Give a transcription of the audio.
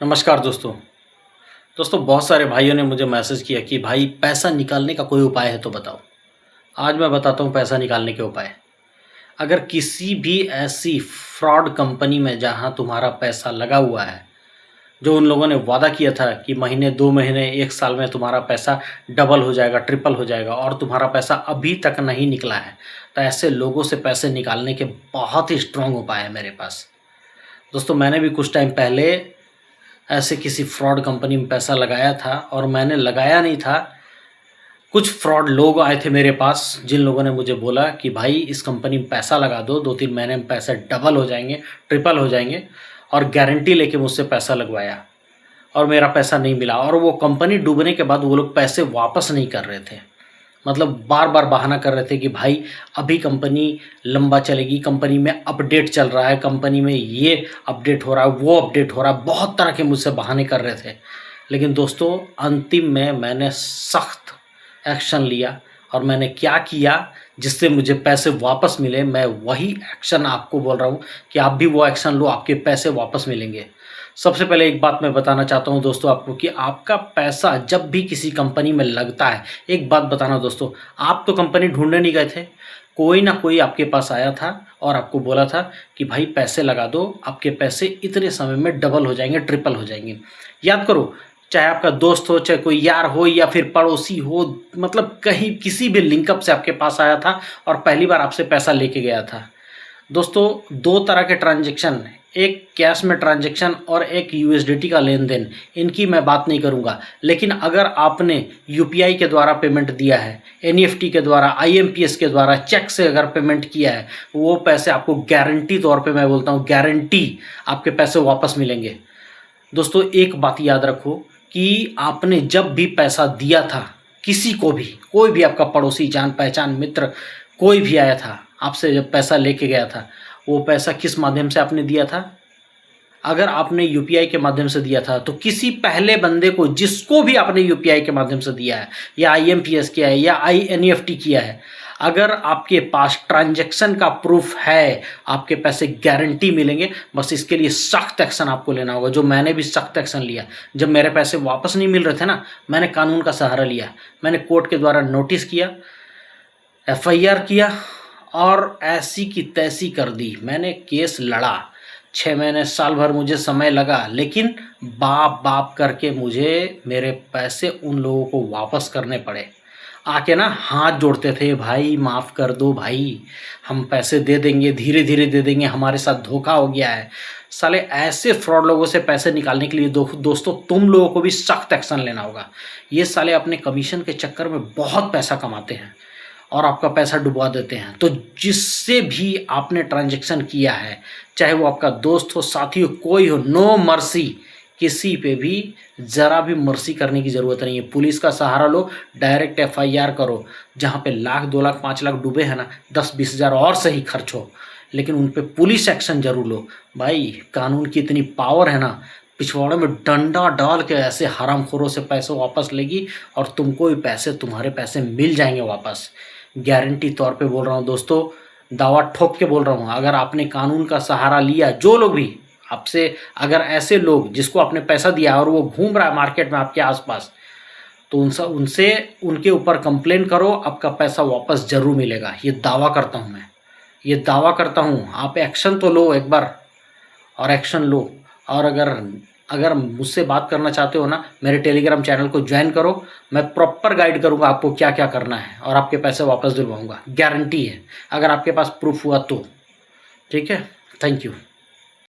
नमस्कार दोस्तों बहुत सारे भाइयों ने मुझे मैसेज किया कि भाई पैसा निकालने का कोई उपाय है तो बताओ। आज मैं बताता हूँ पैसा निकालने के उपाय। अगर किसी भी ऐसी फ्रॉड कंपनी में जहाँ तुम्हारा पैसा लगा हुआ है, जो उन लोगों ने वादा किया था कि महीने 2 महीने 1 साल में तुम्हारा पैसा डबल हो जाएगा, ट्रिपल हो जाएगा, और तुम्हारा पैसा अभी तक नहीं निकला है, तो ऐसे लोगों से पैसे निकालने के बहुत ही स्ट्रॉन्ग उपाय है मेरे पास। दोस्तों मैंने भी कुछ टाइम पहले ऐसे किसी फ्रॉड कंपनी में पैसा लगाया था, और मैंने लगाया नहीं था। कुछ फ्रॉड लोग आए थे मेरे पास जिन लोगों ने मुझे बोला कि भाई इस कंपनी में पैसा लगा दो, 2-3 महीने में पैसे डबल हो जाएंगे, ट्रिपल हो जाएंगे, और गारंटी लेके मुझसे पैसा लगवाया और मेरा पैसा नहीं मिला। और वो कंपनी डूबने के बाद वो लोग पैसे वापस नहीं कर रहे थे। मतलब बार बार बहाना कर रहे थे कि भाई अभी कंपनी लंबा चलेगी, कंपनी में अपडेट चल रहा है, कंपनी में ये अपडेट हो रहा है, वो अपडेट हो रहा है, बहुत तरह के मुझसे बहाने कर रहे थे। लेकिन दोस्तों अंतिम में मैंने सख्त एक्शन लिया, और मैंने क्या किया जिससे मुझे पैसे वापस मिले, मैं वही एक्शन आपको बोल रहा हूँ कि आप भी वो एक्शन लो, आपके पैसे वापस मिलेंगे। सबसे पहले एक बात मैं बताना चाहता हूँ दोस्तों आपको कि आपका पैसा जब भी किसी कंपनी में लगता है, एक बात बताना दोस्तों, आप तो कंपनी ढूंढने नहीं गए थे, कोई ना कोई आपके पास आया था और आपको बोला था कि भाई पैसे लगा दो, आपके पैसे इतने समय में डबल हो जाएंगे, ट्रिपल हो जाएंगे। याद करो, चाहे आपका दोस्त हो, चाहे कोई यार हो, या फिर पड़ोसी हो, मतलब कहीं किसी भी लिंकअप से आपके पास आया था और पहली बार आपसे पैसा लेके गया था। दोस्तों 2 तरह के ट्रांजैक्शन, एक कैश में ट्रांजैक्शन और एक यूएसडीटी का लेन देन, इनकी मैं बात नहीं करूंगा। लेकिन अगर आपने यूपीआई के द्वारा पेमेंट दिया है, एनईएफटी के द्वारा, आईएमपीएस के द्वारा, चेक से अगर पेमेंट किया है, वो पैसे आपको गारंटी तौर पे, मैं बोलता हूँ गारंटी, आपके पैसे वापस मिलेंगे। दोस्तों एक बात याद रखो कि आपने जब भी पैसा दिया था किसी को भी, कोई भी आपका पड़ोसी, जान पहचान, मित्र, कोई भी आया था आपसे जब पैसा लेके गया था, वो पैसा किस माध्यम से आपने दिया था? अगर आपने यूपीआई के माध्यम से दिया था तो किसी पहले बंदे को, जिसको भी आपने यूपीआई के माध्यम से दिया है, या आईएमपीएस किया है, या एनईएफटी किया है, अगर आपके पास ट्रांजैक्शन का प्रूफ है, आपके पैसे गारंटी मिलेंगे। बस इसके लिए सख्त एक्शन आपको लेना होगा, जो मैंने भी सख्त एक्शन लिया। जब मेरे पैसे वापस नहीं मिल रहे थे ना, मैंने कानून का सहारा लिया, मैंने कोर्ट के द्वारा नोटिस किया, एफआईआर किया, और ऐसी की तैसी कर दी। मैंने केस लड़ा, 6 महीने, साल भर मुझे समय लगा, लेकिन बाप बाप करके मुझे मेरे पैसे उन लोगों को वापस करने पड़े। आके ना हाथ जोड़ते थे, भाई माफ़ कर दो भाई, हम पैसे दे देंगे, धीरे धीरे दे देंगे, हमारे साथ धोखा हो गया है। साले ऐसे फ्रॉड लोगों से पैसे निकालने के लिए दोस्तों तुम लोगों को भी सख्त एक्शन लेना होगा। ये साले अपने कमीशन के चक्कर में बहुत पैसा कमाते हैं और आपका पैसा डुबा देते हैं। तो जिससे भी आपने ट्रांजैक्शन किया है, चाहे वो आपका दोस्त हो, साथी हो, कोई हो, नो मर्सी, किसी पे भी ज़रा भी मर्सी करने की ज़रूरत नहीं है। पुलिस का सहारा लो, डायरेक्ट एफआईआर करो। जहाँ पे लाख, 2 लाख, 5 लाख डूबे हैं ना, 10-20 हज़ार और सही खर्च हो, लेकिन उन पे पुलिस एक्शन जरूर लो। भाई कानून की इतनी पावर है ना, पिछवाड़े में डंडा डाल के ऐसे हरामखोरों से पैसे वापस लेगी, और तुमको भी पैसे, तुम्हारे पैसे मिल जाएंगे वापस। गारंटी तौर पे बोल रहा हूँ दोस्तों, दावा ठोक के बोल रहा हूँ। अगर आपने कानून का सहारा लिया, जो लोग भी आपसे, अगर ऐसे लोग जिसको आपने पैसा दिया और वो घूम रहा है मार्केट में आपके आसपास, तो उनसे उनके ऊपर कंप्लेन करो, आपका पैसा वापस जरूर मिलेगा। ये दावा करता हूँ मैं, ये दावा करता हूँ। आप एक्शन तो लो एक बार, और एक्शन लो। और अगर मुझसे बात करना चाहते हो ना, मेरे टेलीग्राम चैनल को ज्वाइन करो। मैं प्रॉपर गाइड करूँगा आपको क्या क्या करना है, और आपके पैसे वापस दिलवाऊँगा, गारंटी है, अगर आपके पास प्रूफ हुआ तो। ठीक है, थैंक यू।